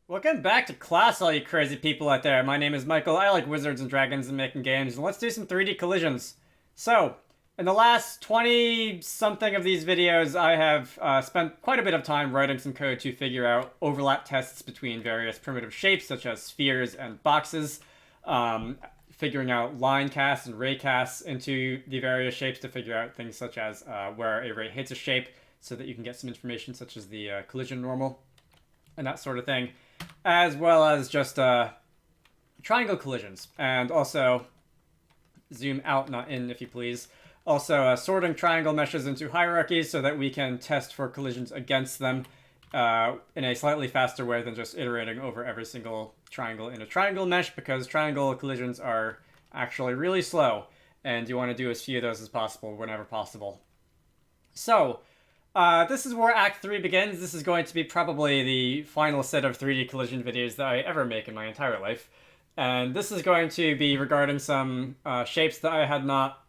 Welcome back to class, all you crazy people out there. My name is Michael. I like wizards and dragons and making games, and let's do some 3D collisions. So, in the last 20-something of these videos, I have spent quite a bit of time writing some code to figure out overlap tests between various primitive shapes, such as spheres and boxes, figuring out line casts and ray casts into the various shapes to figure out things such as where a ray hits a shape, so that you can get some information such as the collision normal, and that sort of thing, as well as just triangle collisions, and also zoom out, not in, if you please. Also sorting triangle meshes into hierarchies so that we can test for collisions against them in a slightly faster way than just iterating over every single triangle in a triangle mesh, because triangle collisions are actually really slow, and you want to do as few of those as possible whenever possible. So, this is where Act 3 begins. This is going to be probably the final set of 3D collision videos that I ever make in my entire life. And this is going to be regarding some shapes that I had not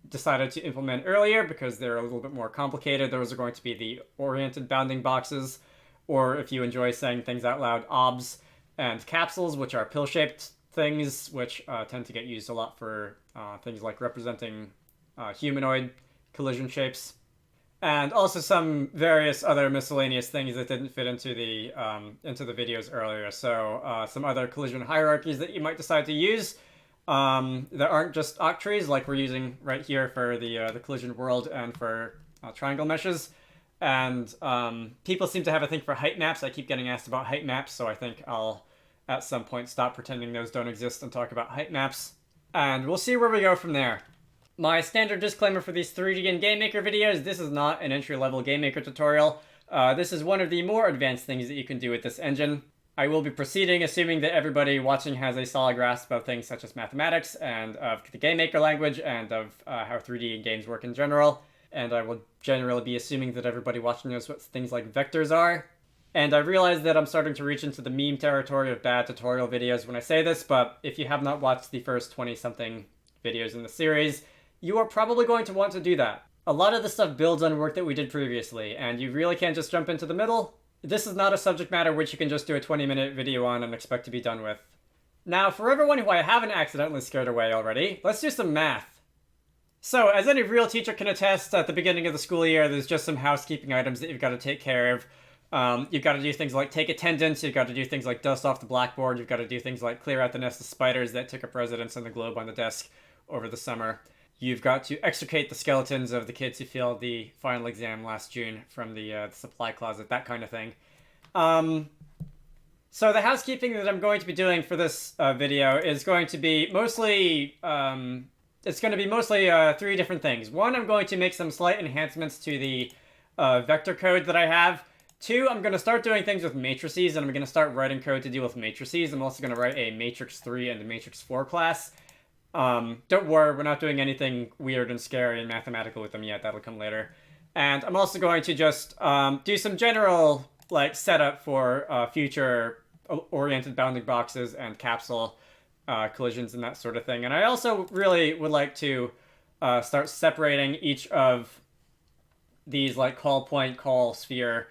decided to implement earlier because they're a little bit more complicated. Those are going to be the oriented bounding boxes, or if you enjoy saying things out loud, OBBs, and capsules, which are pill-shaped things, which tend to get used a lot for things like representing humanoid collision shapes. And also some various other miscellaneous things that didn't fit into the videos earlier. So some other collision hierarchies that you might decide to use that aren't just octrees, like we're using right here for the collision world and for triangle meshes. And people seem to have a thing for height maps. I keep getting asked about height maps, so I think I'll at some point stop pretending those don't exist and talk about height maps. And we'll see where we go from there. My standard disclaimer for these 3D and GameMaker videos: this is not an entry-level GameMaker tutorial. This is one of the more advanced things that you can do with this engine. I will be proceeding assuming that everybody watching has a solid grasp of things such as mathematics and of the GameMaker language and of how 3D games work in general. And I will generally be assuming that everybody watching knows what things like vectors are. And I realize that I'm starting to reach into the meme territory of bad tutorial videos when I say this, but if you have not watched the first 20-something videos in the series, you are probably going to want to do that. A lot of the stuff builds on work that we did previously, and you really can't just jump into the middle. This is not a subject matter which you can just do a 20-minute video on and expect to be done with. Now, for everyone who I haven't accidentally scared away already, let's do some math. So, as any real teacher can attest, at the beginning of the school year, there's just some housekeeping items that you've got to take care of. You've got to do things like take attendance, you've got to do things like dust off the blackboard, you've got to do things like clear out the nest of spiders that took up residence on the globe on the desk over the summer. You've got to extricate the skeletons of the kids who failed the final exam last June from the supply closet, that kind of thing. So the housekeeping that I'm going to be doing for this video is going to be mostly, three different things. One, I'm going to make some slight enhancements to the vector code that I have. Two, I'm going to start doing things with matrices, and I'm going to start writing code to deal with matrices. I'm also going to write a matrix 3 and a matrix 4 class. Don't worry, we're not doing anything weird and scary and mathematical with them yet. That'll come later. And I'm also going to just do some general setup for future oriented bounding boxes and capsule collisions and that sort of thing. And I also really would like to start separating each of these call point, call sphere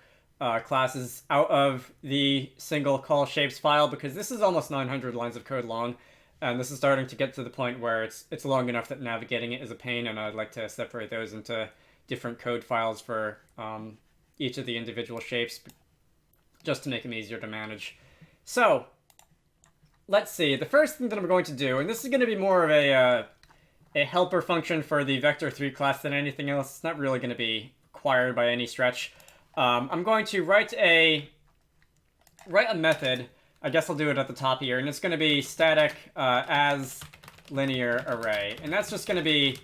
classes out of the single call shapes file, because this is almost 900 lines of code long. And this is starting to get to the point where it's long enough that navigating it is a pain, and I'd like to separate those into different code files for each of the individual shapes, just to make them easier to manage. So, let's see. The first thing that I'm going to do, and this is going to be more of a helper function for the Vector 3 class than anything else. It's not really going to be required by any stretch. I'm going to write a method. I guess I'll do it at the top here, and it's going to be static as linear array. And that's just going to be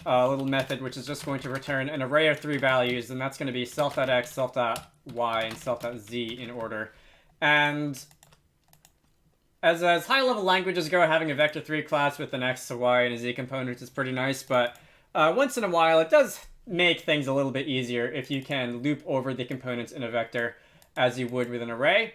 a little method which is just going to return an array of 3 values, and that's going to be self.x, self.y, and self.z in order. And as high-level languages go, having a vector 3 class with an x, a y, and a z component is pretty nice, but once in a while it does make things a little bit easier if you can loop over the components in a vector as you would with an array.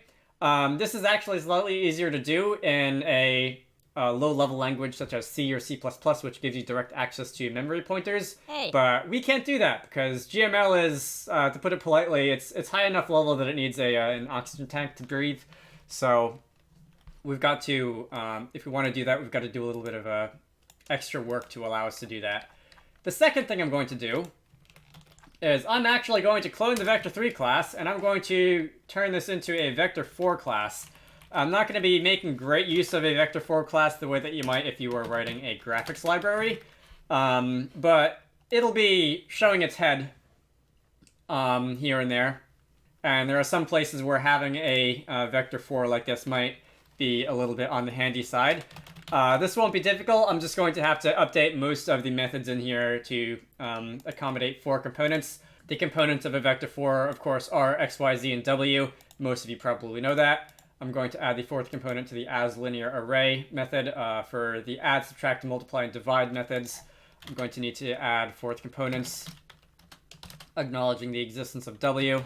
This is actually slightly easier to do in a low-level language such as C or C++, which gives you direct access to memory pointers. Hey. But we can't do that because GML is, to put it politely, it's high enough level that it needs an oxygen tank to breathe. So we've got to, if we want to do that, we've got to do a little bit of extra work to allow us to do that. The second thing I'm going to do is I'm actually going to clone the vector3 class, and I'm going to turn this into a vector4 class. I'm not going to be making great use of a vector4 class the way that you might if you were writing a graphics library, but it'll be showing its head here and there. And there are some places where having a vector4 like this might be a little bit on the handy side. This won't be difficult. I'm just going to have to update most of the methods in here to accommodate 4 components. The components of a vector4, of course, are x, y, z, and w. Most of you probably know that. I'm going to add the 4th component to the asLinearArray method for the add, subtract, multiply, and divide methods. I'm going to need to add 4th components, acknowledging the existence of w.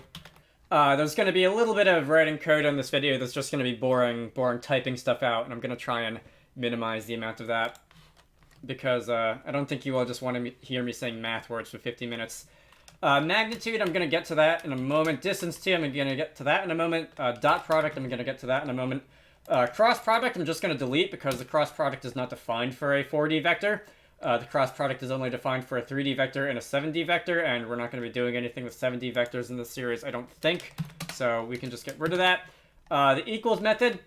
There's going to be a little bit of writing code on this video that's just going to be boring typing stuff out, and I'm going to try and minimize the amount of that because I don't think you all just want to hear me saying math words for 50 minutes. Magnitude, I'm going to get to that in a moment. Distance t, I'm going to get to that in a moment. Dot product, I'm going to get to that in a moment. Cross product, I'm just going to delete because the cross product is not defined for a 4D vector. The cross product is only defined for a 3D vector and a 7D vector, and we're not going to be doing anything with 7D vectors in this series, I don't think. So we can just get rid of that. The equals method,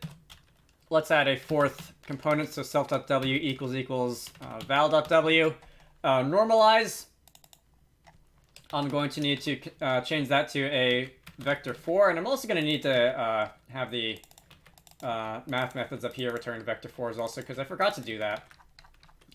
let's add a 4th component, so self.w equals val.w. Normalize, I'm going to need to change that to a vector4, and I'm also going to need to have the math methods up here return vector4s also, because I forgot to do that.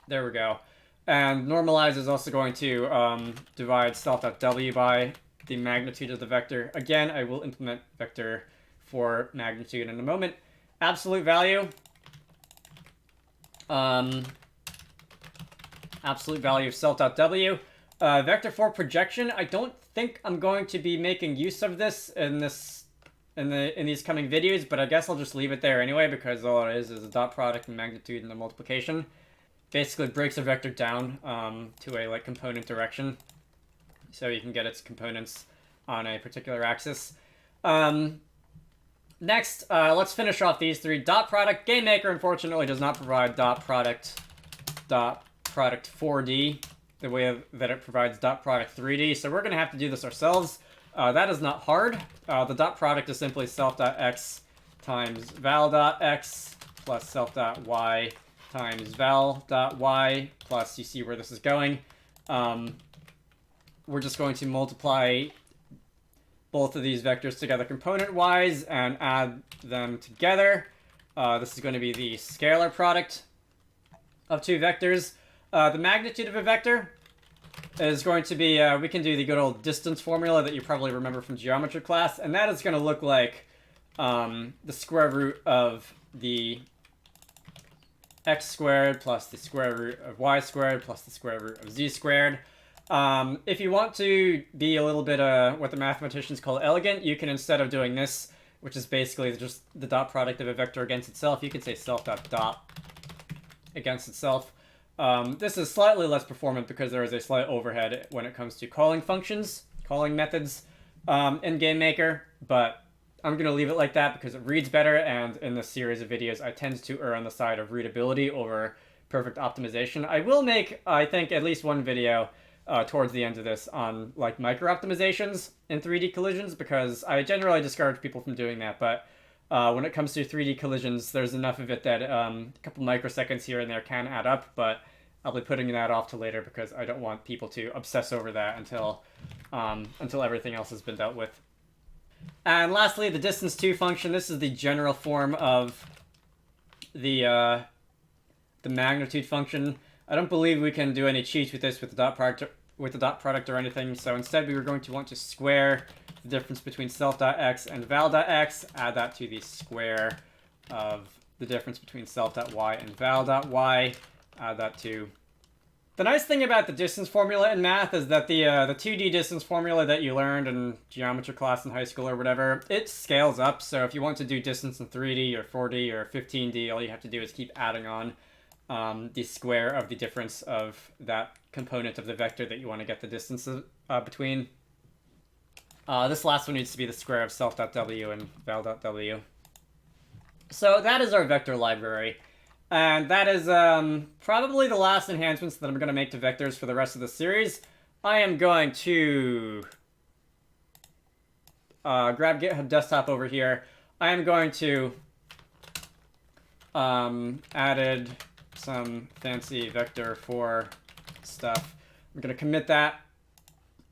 There we go. And normalize is also going to divide self.w by the magnitude of the vector. Again, I will implement vector4 magnitude in a moment. Absolute value. Absolute value of self.w. Vector4 projection. I don't think I'm going to be making use of this in these coming videos, but I guess I'll just leave it there anyway because all it is a dot product and magnitude and the multiplication. Basically breaks a vector down to a component direction, so you can get its components on a particular axis. Next, let's finish off these 3. Dot product. GameMaker unfortunately does not provide dot product 4D the way that it provides dot product 3D, so we're going to have to do this ourselves. That is not hard. The dot product is simply self.x times val.x plus self.y times val.y plus, you see where this is going. We're just going to multiply both of these vectors together component-wise and add them together. This is going to be the scalar product of 2 vectors. The magnitude of a vector is going to be, we can do the good old distance formula that you probably remember from geometry class, and that is going to look like the square root of the x squared plus the square root of y squared plus the square root of z squared. If you want to be a little bit what the mathematicians call elegant, you can, instead of doing this, which is basically just the dot product of a vector against itself, you can say self.dot against itself. This is slightly less performant because there is a slight overhead when it comes to calling functions, calling methods in GameMaker, but I'm going to leave it like that because it reads better, and in this series of videos I tend to err on the side of readability over perfect optimization. I will make, I think, at least one video towards the end of this on micro optimizations in 3D collisions, because I generally discourage people from doing that, but when it comes to 3D collisions, there's enough of it that a couple microseconds here and there can add up, but I'll be putting that off to later because I don't want people to obsess over that until everything else has been dealt with. And lastly, the distance2 function. This is the general form of the magnitude function. I don't believe we can do any cheats with this with the dot product or anything, so instead we were going to want to square the difference between self.x and val.x, add that to the square of the difference between self.y and val.y, add that to... The nice thing about the distance formula in math is that the 2D distance formula that you learned in geometry class in high school or whatever, it scales up, so if you want to do distance in 3D or 4D or 15D, all you have to do is keep adding on the square of the difference of that component of the vector that you want to get the distance between. This last one needs to be the square of self.w and val.w. So that is our vector library. And that is probably the last enhancements that I'm going to make to vectors for the rest of the series. I am going to grab GitHub desktop over here. I am going to added some fancy vector for stuff. I'm going to commit that.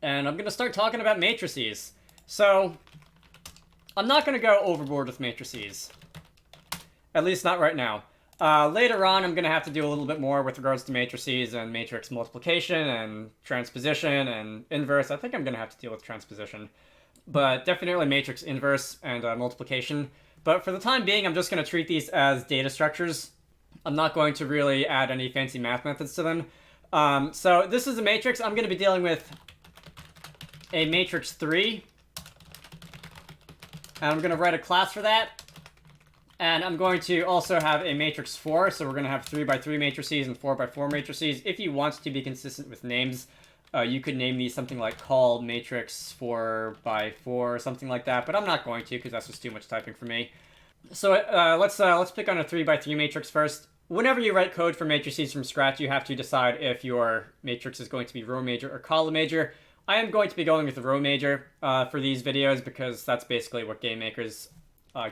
And I'm going to start talking about matrices. So I'm not going to go overboard with matrices. At least not right now. Later on, I'm going to have to do a little bit more with regards to matrices and matrix multiplication and transposition and inverse. I think I'm going to have to deal with transposition. But definitely matrix inverse and multiplication. But for the time being, I'm just going to treat these as data structures. I'm not going to really add any fancy math methods to them. So this is a matrix. I'm going to be dealing with a matrix 3. And I'm going to write a class for that. And I'm going to also have a matrix 4. So we're going to have 3 by 3 matrices and 4 by 4 matrices. If you want to be consistent with names, you could name these something like call matrix 4 by 4 or something like that. But I'm not going to because that's just too much typing for me. So let's pick on a 3 by 3 matrix first. Whenever you write code for matrices from scratch, you have to decide if your matrix is going to be row major or column major. I am going to be going with the row major for these videos because that's basically what GameMaker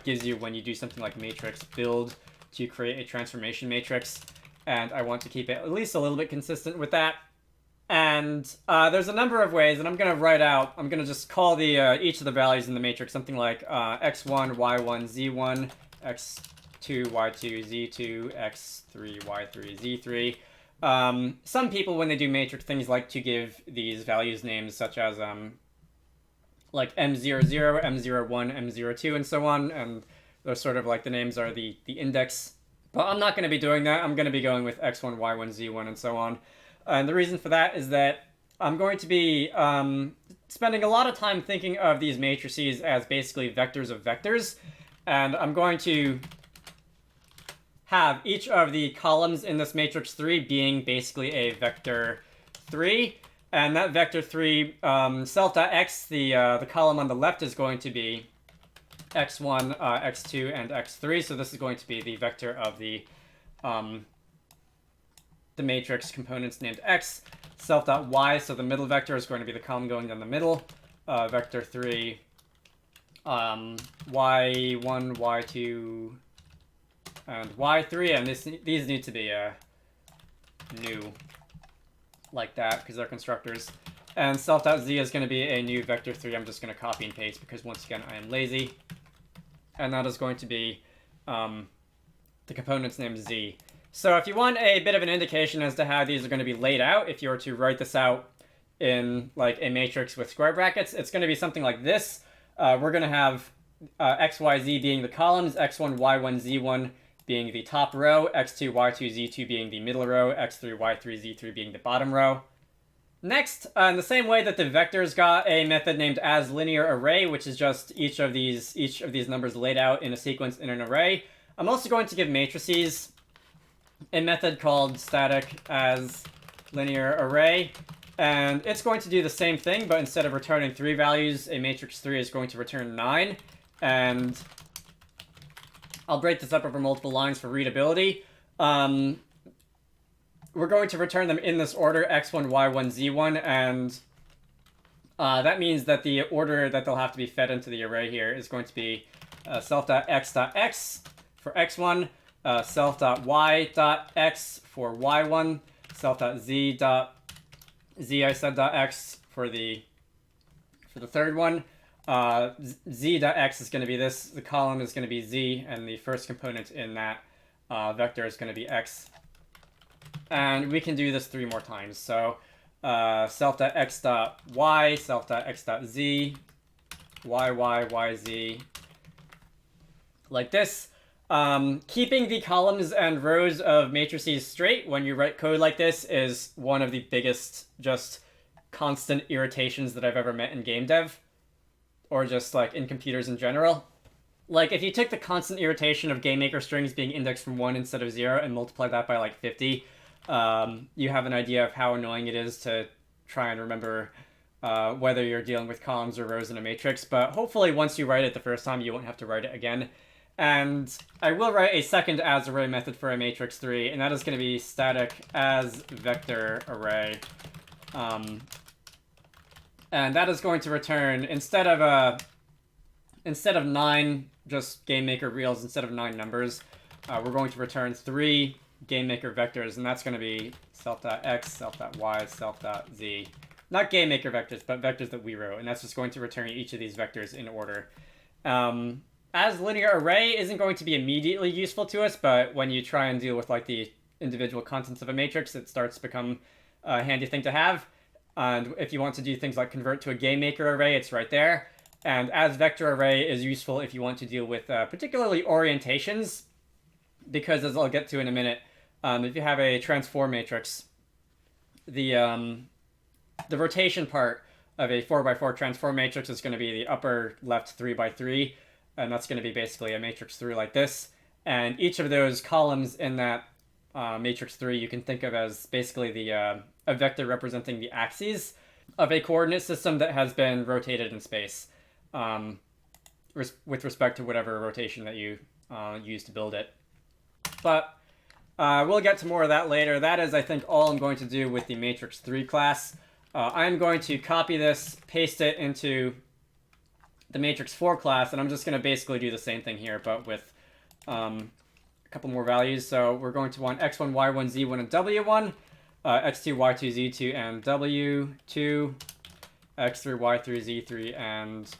gives you when you do something like matrix build to create a transformation matrix. And I want to keep it at least a little bit consistent with that. And there's a number of ways, and I'm going to write out, I'm going to just call the each of the values in the matrix something like x1, y1, z1, x2, y2, z2, x3, y3, z3. Some people, when they do matrix things, like to give these values names such as like m00, m01, m02, and so on, and those sort of like the names are the index. But I'm not going to be doing that. I'm going to be going with x1, y1, z1, and so on. And the reason for that is that I'm going to be spending a lot of time thinking of these matrices as basically vectors of vectors. And I'm going to have each of the columns in this matrix 3 being basically a vector 3. And that vector 3, self.x, the column on the left is going to be x1, x2, and x3. So this is going to be the vector of the matrix components named x. Self.y, so the middle vector is going to be the column going down the middle. Vector 3, y1, y2, and y3. And these need to be new, like that, because they're constructors. And self.z is going to be a new vector 3. I'm just going to copy and paste because, once again, I am lazy. And that is going to be the components named z. So if you want a bit of an indication as to how these are going to be laid out, if you were to write this out in like a matrix with square brackets, it's going to be something like this. We're going to have x, y, z being the columns, x1, y1, z1 being the top row, x2, y2, z2 being the middle row, x3, y3, z3 being the bottom row. Next, in the same way that the vectors got a method named asLinearArray, which is just each of these numbers laid out in a sequence in an array, I'm also going to give matrices a method called static asLinearArray, and it's going to do the same thing, but instead of returning 3 values, a matrix 3 is going to return 9, and I'll break this up over multiple lines for readability. We're going to return them in this order, x1, y1, z1, and that means that the order that they'll have to be fed into the array here is going to be self.x.x for x1, self.y.x for y1, self.z.x for the third one. Z.x is going to be this. The column is going to be z, and the first component in that vector is going to be x. And we can do this 3 more times. So self.x.y, self.x.z, yz, like this. Keeping the columns and rows of matrices straight when you write code like this is one of the biggest just constant irritations that I've ever met in game dev, or just like in computers in general. Like, if you took the constant irritation of GameMaker strings being indexed from 1 instead of 0 and multiplied that by like 50, you have an idea of how annoying it is to try and remember whether you're dealing with columns or rows in a matrix. But hopefully once you write it the first time, you won't have to write it again. And I will write a second asArray method for a matrix 3, and that is going to be static asVectorArray. And that is going to return, instead of 9 just GameMaker reals, instead of 9 numbers, we're going to return 3 GameMaker vectors, and that's going to be self.x, self.y, self.z. Not GameMaker vectors, but vectors that we wrote, and that's just going to return each of these vectors in order. As linear array isn't going to be immediately useful to us, but when you try and deal with like the individual contents of a matrix, it starts to become a handy thing to have. And if you want to do things like convert to a GameMaker array, it's right there. And as vector array is useful if you want to deal with particularly orientations, because as I'll get to in a minute, if you have a transform matrix, the rotation part of a 4x4 transform matrix is going to be the upper left 3x3, and that's going to be basically a matrix 3 like this. And each of those columns in that matrix 3 you can think of as basically the a vector representing the axes of a coordinate system that has been rotated in space, with respect to whatever rotation that you use to build it. But we'll get to more of that later. That is, I think, all I'm going to do with the matrix 3 class. I'm going to copy this, paste it into the matrix 4 class, and I'm just going to basically do the same thing here, but with a couple more values. So we're going to want x1, y1, z1, and w1, x2, y2, z2, and w2, x3, y3, z3, and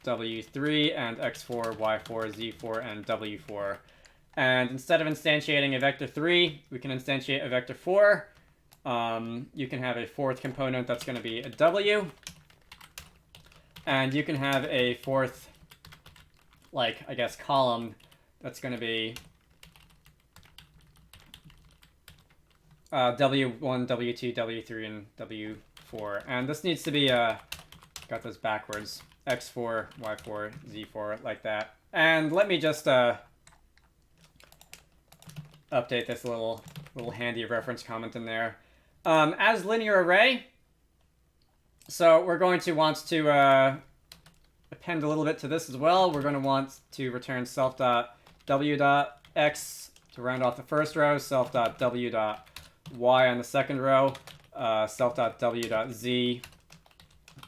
w3, and x4, y4, z4, and w4. And instead of instantiating a vector 3, we can instantiate a vector 4. You can have a fourth component that's going to be a w. And you can have a fourth, like, I guess, column that's going to be w1, w2, w3, and w4. And this needs to be, got those backwards, x4, y4, z4, like that. And let me just update this little handy reference comment in there. As linear array, so we're going to want to append a little bit to this as well. We're going to want to return self.w.x to round off the first row, self.w.y on the second row, self.w.z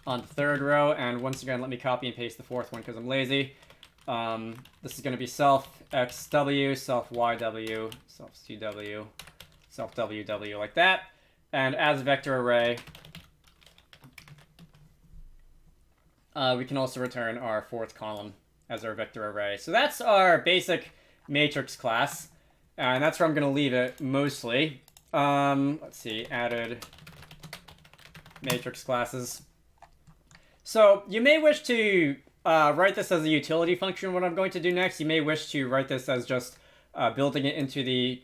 on the third row, and once again, let me copy and paste the fourth one because I'm lazy. This is going to be self.xw, self.yw, self.cw, self.ww, like that. And as vector array, we can also return our fourth column as our vector array. So that's our basic matrix class, and that's where I'm going to leave it mostly. Let's see, added matrix classes. So you may wish to write this as a utility function. What I'm going to do next, you may wish to write this as just building it into the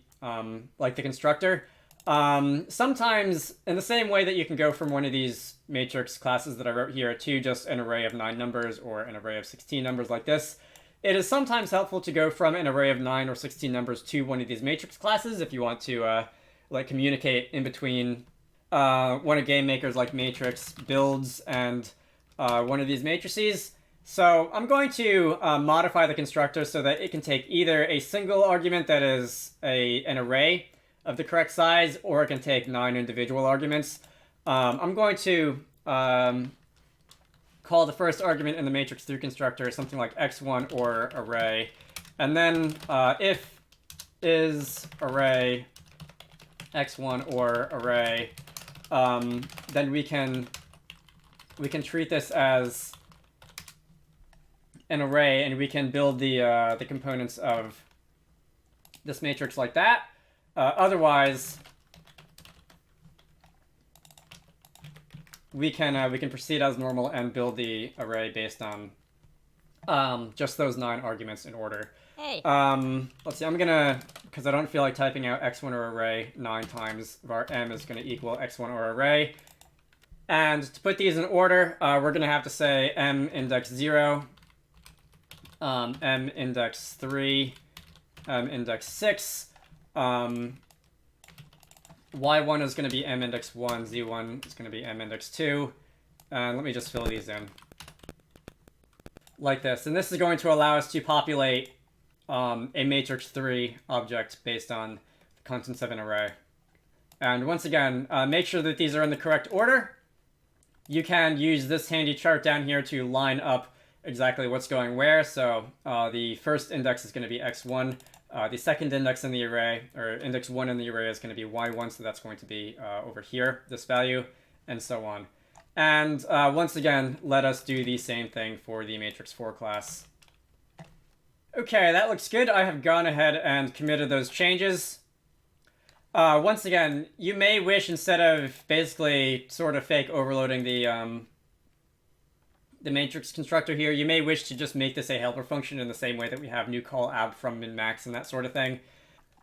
like the constructor. Sometimes, in the same way that you can go from one of these matrix classes that I wrote here to just an array of 9 numbers or an array of 16 numbers like this, it is sometimes helpful to go from an array of 9 or 16 numbers to one of these matrix classes if you want to like communicate in between one of GameMaker's like matrix builds and one of these matrices. So I'm going to modify the constructor so that it can take either a single argument that is an array of the correct size, or it can take 9 individual arguments. I'm going to call the first argument in the matrix 3 constructor something like x1 or array, and then if is array x1 or array, then we can treat this as an array, and we can build the components of this matrix like that. Otherwise, we can proceed as normal and build the array based on just those 9 arguments in order. Hey. Let's see. I'm gonna, because I don't feel like typing out x1 or array 9 times. Var m is going to equal x1 or array. And to put these in order, we're going to have to say m index 0, m index 3, m index 6. Y1 is going to be m index 1, z1 is going to be m index 2. And let me just fill these in like this. And this is going to allow us to populate a matrix 3 object based on the contents of an array. And once again, make sure that these are in the correct order. You can use this handy chart down here to line up exactly what's going where. So the first index is going to be x1. The second index in the array, or index 1 in the array, is going to be y1, so that's going to be over here, this value, and so on. And once again, let us do the same thing for the matrix 4 class. Okay, that looks good. I have gone ahead and committed those changes. Once again, you may wish, instead of basically sort of fake overloading the matrix constructor here, you may wish to just make this a helper function in the same way that we have new call abb from min max and that sort of thing.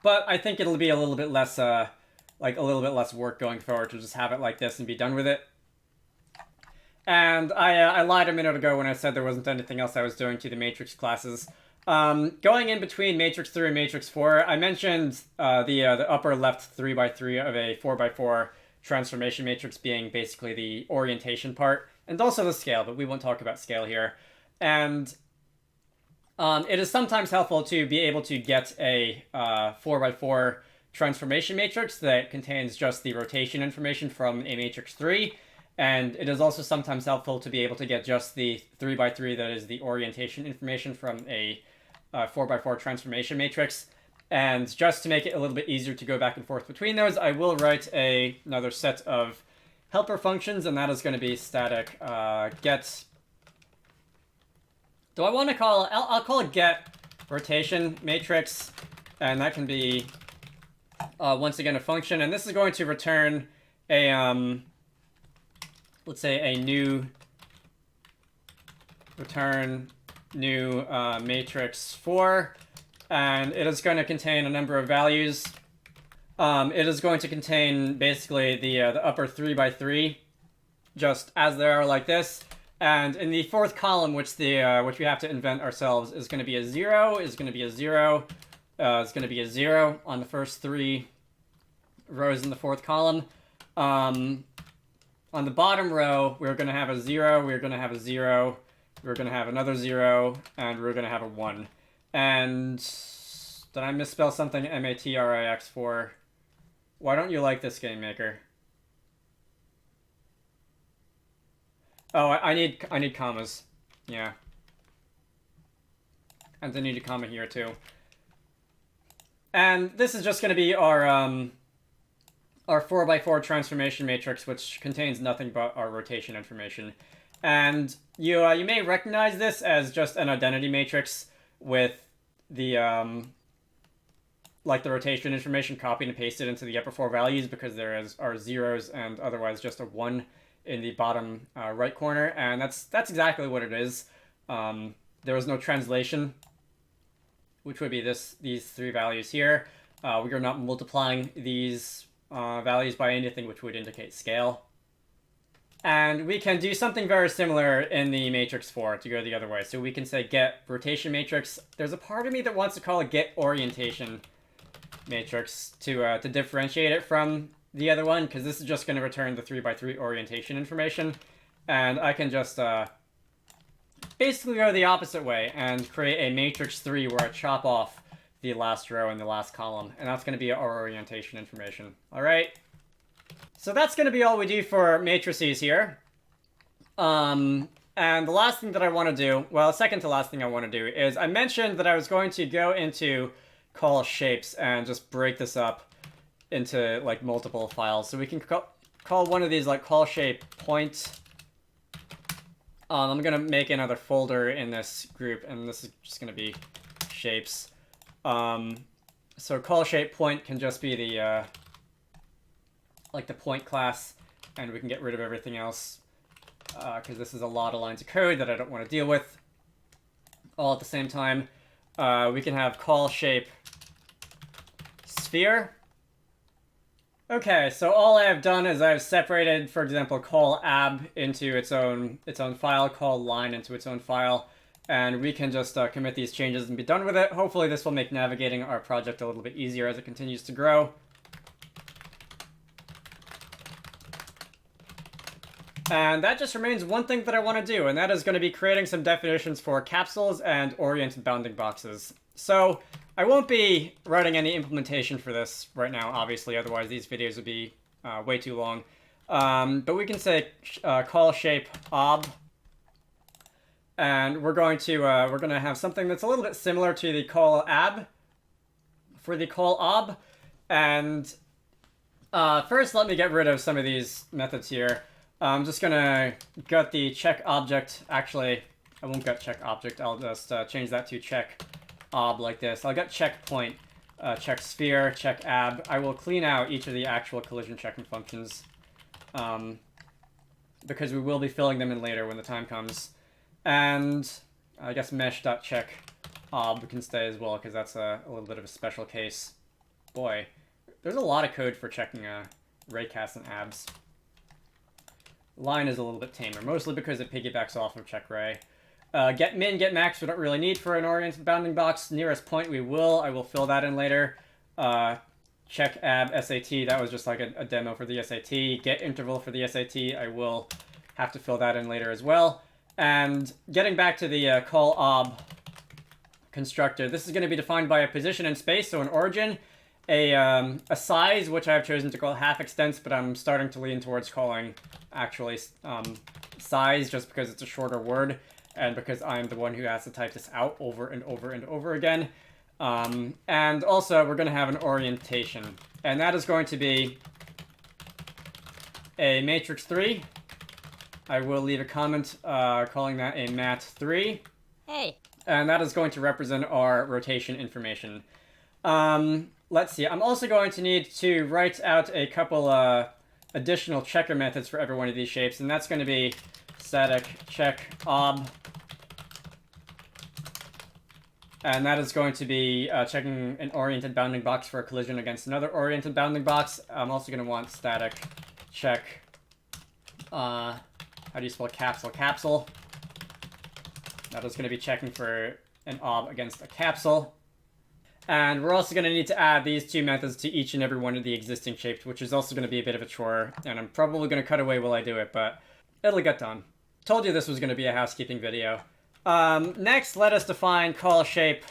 But I think it'll be a little bit less work going forward to just have it like this and be done with it. And I lied a minute ago when I said there wasn't anything else I was doing to the matrix classes. Going in between matrix 3 and matrix 4, I mentioned the upper left 3x3 of a 4x4 transformation matrix being basically the orientation part, and also the scale, but we won't talk about scale here. And it is sometimes helpful to be able to get a 4x4 transformation matrix that contains just the rotation information from a matrix 3. And it is also sometimes helpful to be able to get just the 3x3 that is the orientation information from a 4x4 transformation matrix. And just to make it a little bit easier to go back and forth between those, I will write another set of helper functions, and that is going to be static get. Do I want to call, I'll call it get rotation matrix, and that can be once again a function, and this is going to return a let's say a new matrix 4, and it is going to contain a number of values. It is going to contain basically the upper 3x3, just as they are like this. And in the fourth column, which we have to invent ourselves, is going to be a 0, is going to be a 0, is going to be a 0 on the first 3 rows in the fourth column. On the bottom row, we're going to have a 0, we're going to have a 0, we're going to have another 0, and we're going to have a 1. And did I misspell something? matrix 4. Why don't you like this, GameMaker? Oh, I need commas. Yeah. And I need a comma here too. And this is just going to be our 4x4 transformation matrix, which contains nothing but our rotation information. And you may recognize this as just an identity matrix with the like the rotation information copied and pasted into the upper 4 values, because there are zeros and otherwise just a 1 in the bottom right corner, and that's exactly what it is. There was no translation, which would be these 3 values here. We are not multiplying these values by anything which would indicate scale. And we can do something very similar in the matrix 4 to go the other way. So we can say get rotation matrix. There's a part of me that wants to call it get orientation matrix to differentiate it from the other one, because this is just going to return the 3x3 orientation information. And I can just basically go the opposite way and create a matrix 3 where I chop off the last row and the last column, and that's going to be our orientation information. All right. So that's going to be all we do for matrices here. And the last thing that I want to do, well, second to last thing I want to do is I mentioned that I was going to go into call shapes and just break this up into like multiple files. So we can call one of these like call shape point. I'm going to make another folder in this group, and this is just going to be shapes. So call shape point can just be the like the point class, and we can get rid of everything else because this is a lot of lines of code that I don't want to deal with all at the same time. We can have call shape sphere. Okay, so all I have done is I've separated, for example, call abb into its own file, call line into its own file, and we can just commit these changes and be done with it. Hopefully this will make navigating our project a little bit easier as it continues to grow. And that just remains one thing that I want to do, and that is going to be creating some definitions for capsules and orient bounding boxes. So I won't be writing any implementation for this right now, obviously, otherwise these videos would be way too long. But we can say call shape ob, and we're going to have something that's a little bit similar to the call ab for the call ob. And first, let me get rid of some of these methods here. I'm just gonna gut the check object. Actually, I won't gut check object. I'll just change that to check ob like this. I'll get check point, check sphere, check ab. I will clean out each of the actual collision checking functions because we will be filling them in later when the time comes. And I guess mesh.check ob can stay as well because that's a little bit of a special case. Boy, there's a lot of code for checking raycast and abs. Line is a little bit tamer, mostly because it piggybacks off of check ray. Get min, get max, we don't really need for an oriented bounding box. Nearest point we will. I will fill that in later. Check ab SAT, that was just like a demo for the SAT. Get interval for the SAT, I will have to fill that in later as well. And getting back to the call ob constructor, this is going to be defined by a position in space, so an origin, a size, which I've chosen to call half extents, but I'm starting to lean towards calling actually size just because it's a shorter word and because I'm the one who has to type this out over and over and over again. And also we're going to have an orientation, and that is going to be a matrix 3. I will leave a comment calling that a mat3. Hey. And that is going to represent our rotation information. Let's see, I'm also going to need to write out a couple additional checker methods for every one of these shapes, and that's going to be static check ob, and that is going to be checking an oriented bounding box for a collision against another oriented bounding box. I'm also going to want static check, how do you spell capsule? That is going to be checking for an ob against a capsule. And we're also going to need to add these two methods to each and every one of the existing shapes, which is also going to be a bit of a chore, and I'm probably going to cut away while I do it, but it'll get done. Told you this was going to be a housekeeping video. Next, let us define call shape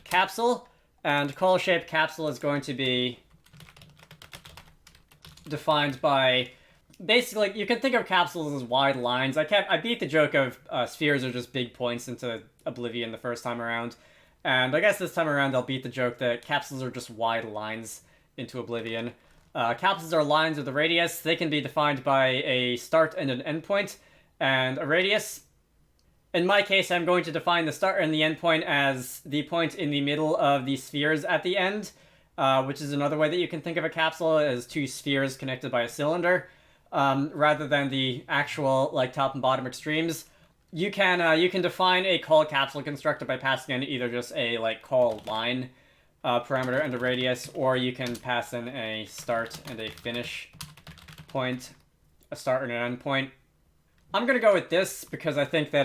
capsule, and call shape capsule is going to be defined by, basically, you can think of capsules as wide lines. I beat the joke of spheres are just big points into oblivion the first time around. And I guess this time around I'll beat the joke that capsules are just wide lines into oblivion. Capsules are lines with a radius. They can be defined by a start and an endpoint, and a radius. In my case, I'm going to define the start and the endpoint as the point in the middle of the spheres at the end, which is another way that you can think of a capsule as two spheres connected by a cylinder, rather than the actual like top and bottom extremes. You can define a call capsule constructor by passing in either just a like call line parameter and a radius, or you can pass in a start and a finish point, a start and an end point. I'm gonna go with this because I think that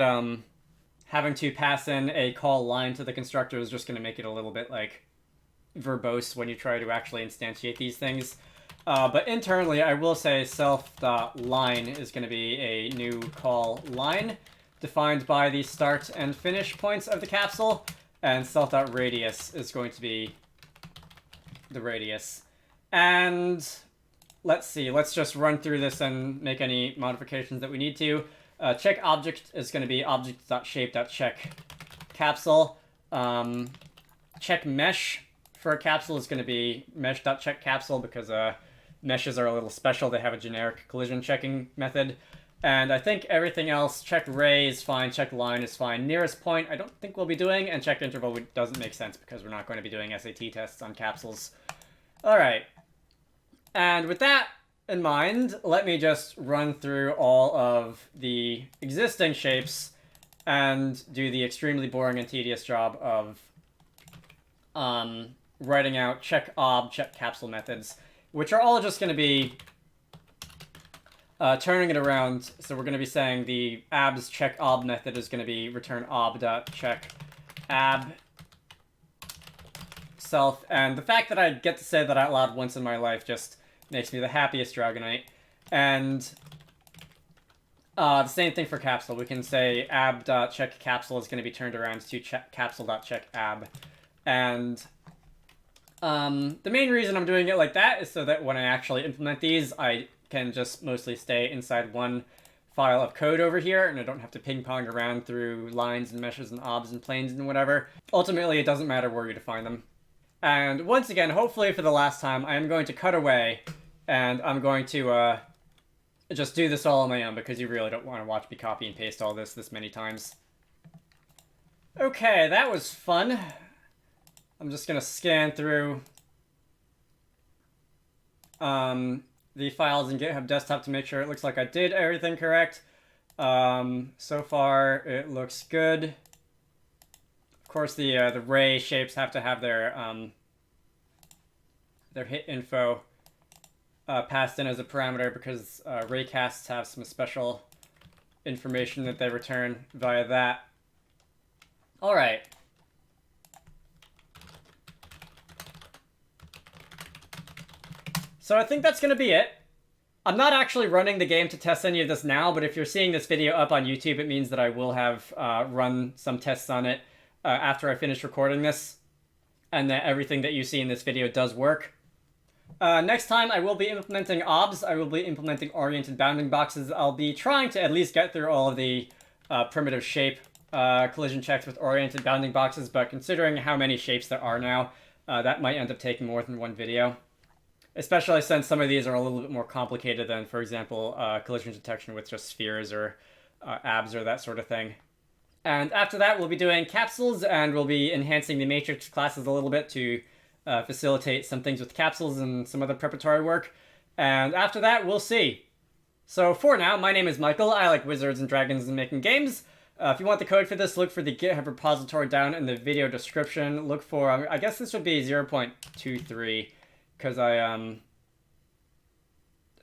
having to pass in a call line to the constructor is just gonna make it a little bit like verbose when you try to actually instantiate these things. But internally, I will say self.line is gonna be a new call line, defined by the start and finish points of the capsule, and self.radius is going to be the radius. And let's see, let's just run through this and make any modifications that we need to. Check object is going to be object.shape.check capsule. Check mesh for a capsule is going to be mesh.check capsule because meshes are a little special. They have a generic collision checking method. And I think everything else, check ray is fine, check line is fine. Nearest point I don't think we'll be doing, and check interval doesn't make sense because we're not going to be doing SAT tests on capsules. Alright. And with that in mind, let me just run through all of the existing shapes and do the extremely boring and tedious job of writing out check ob, check capsule methods, which are all just going to be turning it around. So we're going to be saying the abs check ob method is going to be return ob.check ab self. And the fact that I get to say that out loud once in my life just makes me the happiest Dragonite. And The same thing for capsule. We can say ab.check capsule is going to be turned around to capsule.check ab. And the main reason I'm doing it like that is so that when I actually implement these, I can just mostly stay inside one file of code over here, and I don't have to ping-pong around through lines and meshes and obs and planes and whatever. Ultimately, it doesn't matter where you define them. And once again, hopefully for the last time, I am going to cut away, and I'm going to just do this all on my own, because you really don't want to watch me copy and paste all this many times. Okay, that was fun. I'm just going to scan through the files in GitHub Desktop to make sure it looks like I did everything correct. So far, it looks good. Of course, the ray shapes have to have their hit info passed in as a parameter, because raycasts have some special information that they return via that. All right. So I think that's going to be it. I'm not actually running the game to test any of this now, but if you're seeing this video up on YouTube, it means that I will have run some tests on it after I finish recording this, and that everything that you see in this video does work. Next time, I will be implementing OBBs. I will be implementing oriented bounding boxes. I'll be trying to at least get through all of the primitive shape collision checks with oriented bounding boxes, but considering how many shapes there are now, that might end up taking more than one video. Especially since some of these are a little bit more complicated than, for example, collision detection with just spheres or abs or that sort of thing. And after that, we'll be doing capsules, and we'll be enhancing the matrix classes a little bit to facilitate some things with capsules and some other preparatory work. And after that, we'll see. So for now, my name is Michael. I like wizards and dragons and making games. If you want the code for this, look for the GitHub repository down in the video description. Look for, I guess this would be 0.23. Because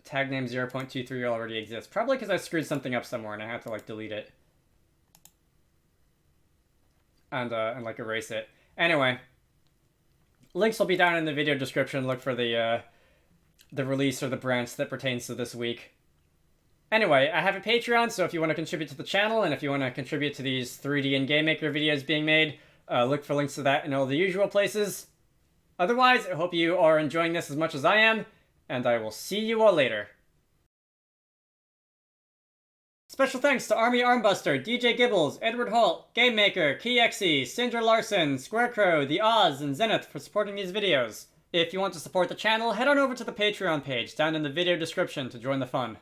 tag name 0.23 already exists. Probably because I screwed something up somewhere and I had to like delete it. And like erase it. Anyway. Links will be down in the video description. Look for the release or the branch that pertains to this week. Anyway, I have a Patreon, so if you want to contribute to the channel, and if you want to contribute to these 3D and GameMaker videos being made, look for links to that in all the usual places. Otherwise, I hope you are enjoying this as much as I am, and I will see you all later. Special thanks to Army Armbuster, DJ Gibbles, Edward Holt, GameMaker, KeyXE, Sindra Larson, Squarecrow, The Oz, and Zenith for supporting these videos. If you want to support the channel, head on over to the Patreon page down in the video description to join the fun.